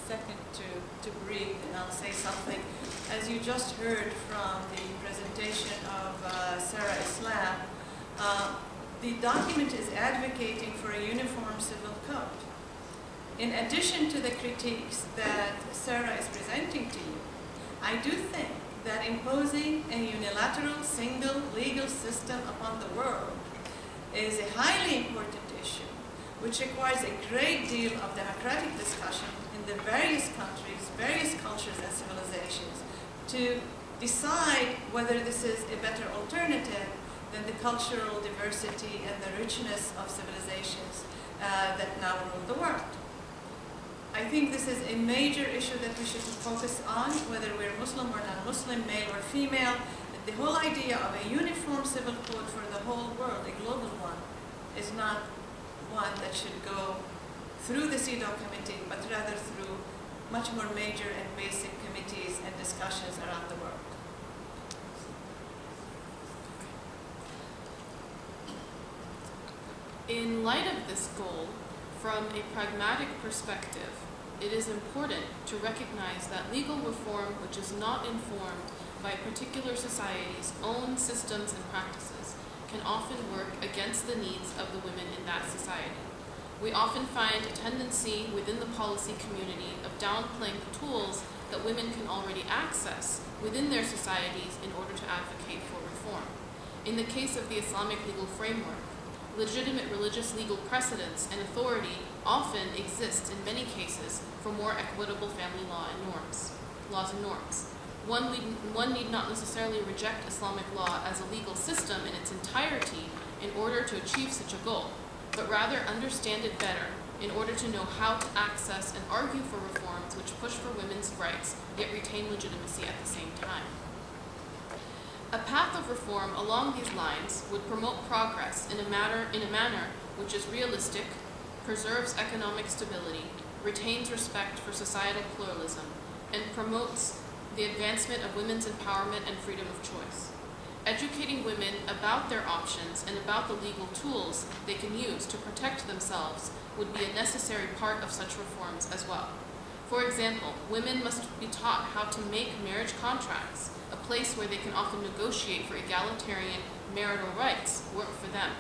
second to breathe, and I'll say something. As you just heard from the presentation of Sarah Islam, the document is advocating for a uniform civil code. In addition to the critiques that Sarah is presenting to you, I do think that imposing a unilateral single legal system upon the world is a highly important issue, which requires a great deal of democratic discussion in the various countries, various cultures and civilizations to decide whether this is a better alternative than the cultural diversity and the richness of civilizations that now rule the world. I think this is a major issue that we should focus on, whether we're Muslim or non-Muslim, male or female. The whole idea of a uniform civil code for the whole world, a global one, is not one that should go through the CEDAW committee, but rather through much more major and basic committees and discussions around the world. In light of this goal, from a pragmatic perspective, it is important to recognize that legal reform which is not informed by a particular society's own systems and practices can often work against the needs of the women in that society. We often find a tendency within the policy community of downplaying the tools that women can already access within their societies in order to advocate for reform. In the case of the Islamic legal framework, legitimate religious legal precedents and authority often exist in many cases for more equitable family laws and norms. One need not necessarily reject Islamic law as a legal system in its entirety in order to achieve such a goal, but rather understand it better in order to know how to access and argue for reforms which push for women's rights yet retain legitimacy at the same time. A path of reform along these lines would promote progress in a manner which is realistic, preserves economic stability, retains respect for societal pluralism, and promotes the advancement of women's empowerment and freedom of choice. Educating women about their options and about the legal tools they can use to protect themselves would be a necessary part of such reforms as well. For example, women must be taught how to make marriage contracts, a place where they can often negotiate for egalitarian marital rights, work for them.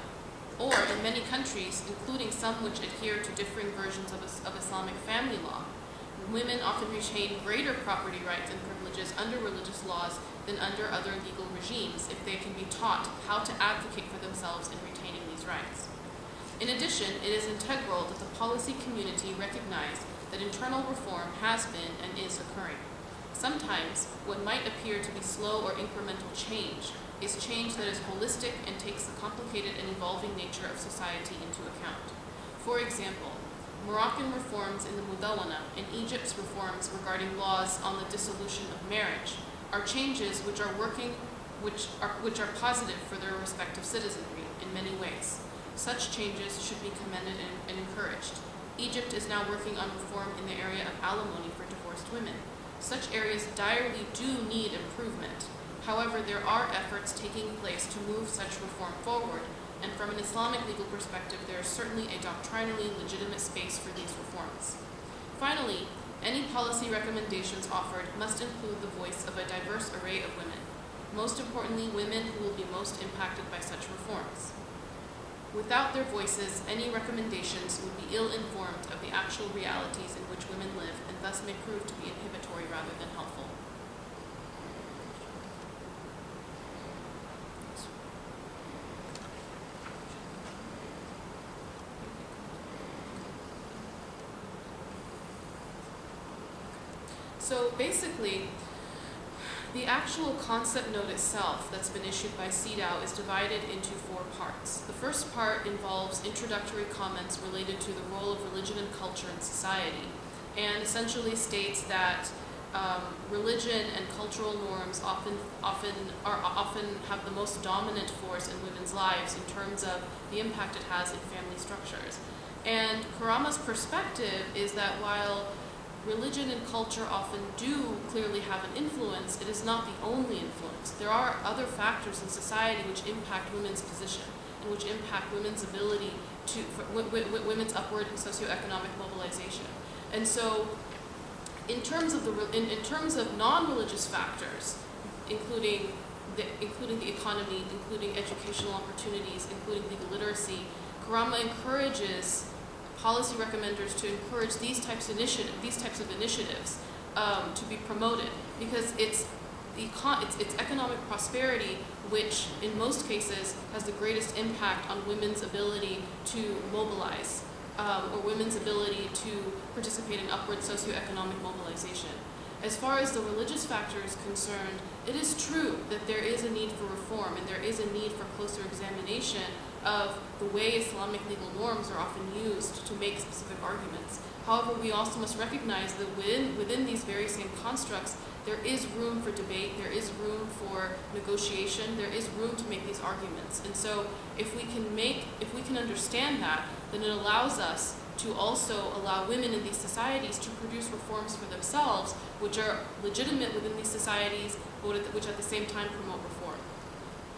Or in many countries, including some which adhere to differing versions of Islamic family law, women often retain greater property rights and privileges under religious laws than under other legal regimes if they can be taught how to advocate for themselves in retaining these rights. In addition, it is integral that the policy community recognize that internal reform has been and is occurring. Sometimes, what might appear to be slow or incremental change is change that is holistic and takes the complicated and evolving nature of society into account. For example, Moroccan reforms in the Mudawwana and Egypt's reforms regarding laws on the dissolution of marriage are changes which are positive for their respective citizenry in many ways. Such changes should be commended and encouraged. Egypt is now working on reform in the area of alimony for divorced women. Such areas direly do need improvement. However, there are efforts taking place to move such reform forward, and from an Islamic legal perspective, there is certainly a doctrinally legitimate space for these reforms. Finally, any policy recommendations offered must include the voice of a diverse array of women, most importantly, women who will be most impacted by such reforms. Without their voices, any recommendations would be ill-informed of the actual realities in which women live and thus may prove to be inhibitory rather than helpful. So basically, the actual concept note itself that's been issued by CEDAW is divided into 4 parts. The first part involves introductory comments related to the role of religion and culture in society, and essentially states that religion and cultural norms often have the most dominant force in women's lives in terms of the impact it has in family structures. And Karamah's perspective is that while religion and culture often do clearly have an influence, it is not the only influence. There are other factors in society which impact women's position and which impact women's ability to, women's upward socioeconomic mobilization. And so in terms of non-religious factors, including the economy, including educational opportunities, including legal literacy, Karamah encourages policy recommenders to encourage these types of initiatives to be promoted, because it's economic prosperity which in most cases has the greatest impact on women's ability to mobilize, or women's ability to participate in upward socioeconomic mobilization. As far as the religious factor is concerned, it is true that there is a need for reform and there is a need for closer examination of the way Islamic legal norms are often used to make specific arguments. However, we also must recognize that within these very same constructs, there is room for debate, there is room for negotiation, there is room to make these arguments. And so if we can understand that, then it allows us to also allow women in these societies to produce reforms for themselves, which are legitimate within these societies, but which at the same time promote reform.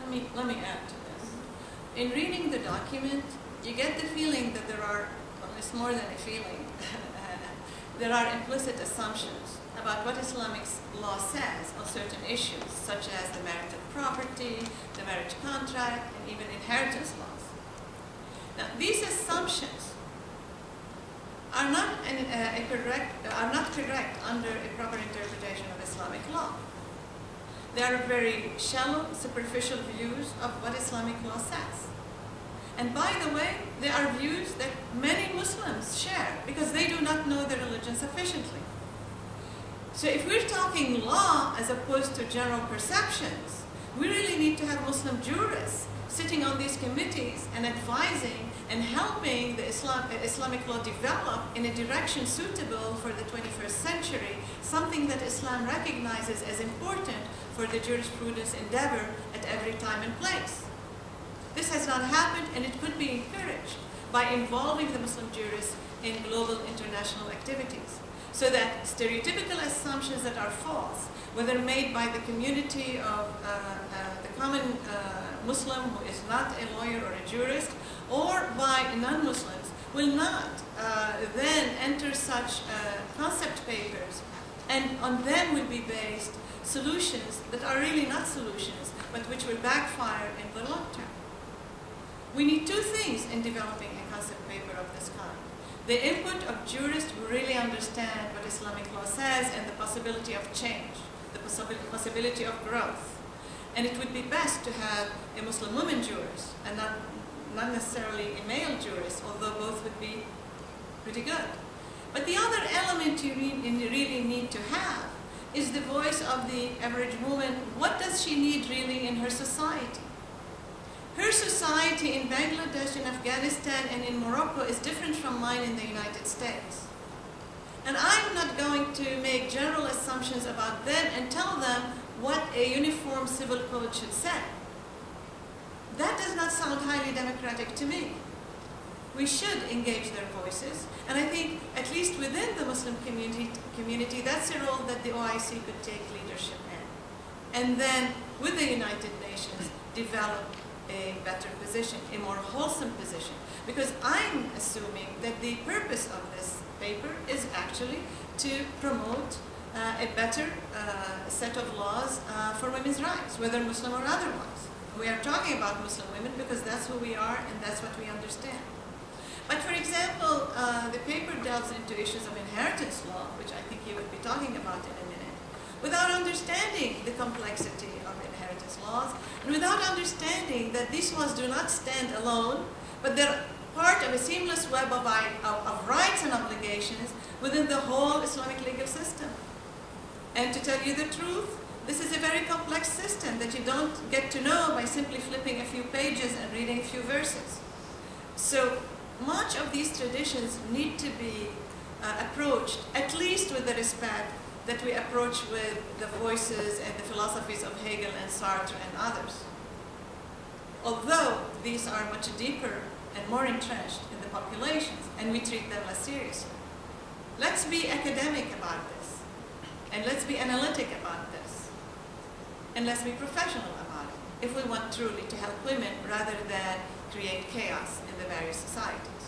Let me add to this. In reading the document, you get the feeling that there are, well, it's more than a feeling, there are implicit assumptions about what Islamic law says on certain issues, such as the marital property, the marriage contract, and even inheritance laws. Now, these assumptions are not correct under a proper interpretation of Islamic law. They are very shallow, superficial views of what Islamic law says. And by the way, they are views that many Muslims share because they do not know their religion sufficiently. So if we're talking law as opposed to general perceptions, we really need to have Muslim jurists sitting on these committees and advising and helping the Islamic law develop in a direction suitable for the 21st century, something that Islam recognizes as important for the jurisprudence endeavor at every time and place. This has not happened, and it could be encouraged by involving the Muslim jurists in global international activities, so that stereotypical assumptions that are false, whether made by the community of the common Muslim who is not a lawyer or a jurist, or by non-Muslims, will not then enter such concept papers, and on them will be based solutions that are really not solutions, but which will backfire in the long term. We need two things in developing a concept paper of this kind: the input of jurists who really understand what Islamic law says and the possibility of change, the possibility of growth. And it would be best to have a Muslim woman jurist and not necessarily a male jurist, although both would be pretty good. But the other element you really need to have is the voice of the average woman. What does she need really in her society? Her society in Bangladesh, in Afghanistan, and in Morocco is different from mine in the United States. And I'm not going to make general assumptions about them and tell them what a uniform civil code should say. That does not sound highly democratic to me. We should engage their voices, and I think at least within the Muslim community, that's a role that the OIC could take leadership in. And then with the United Nations, develop a better position, a more wholesome position. Because I'm assuming that the purpose of this paper is actually to promote a better set of laws for women's rights, whether Muslim or otherwise. We are talking about Muslim women because that's who we are and that's what we understand. But for example, the paper delves into issues of inheritance law, which I think you will be talking about in a minute, without understanding the complexity of inheritance laws, and without understanding that these laws do not stand alone, but they're part of a seamless web of rights and obligations within the whole Islamic legal system. And to tell you the truth, this is a very complex system that you don't get to know by simply flipping a few pages and reading a few verses. So much of these traditions need to be approached, at least with the respect that we approach with the voices and the philosophies of Hegel and Sartre and others. Although these are much deeper and more entrenched in the populations, and we treat them less seriously. Let's be academic about this, and let's be analytic about this, and let's be professional about it, if we want truly to help women rather than create chaos in the various societies.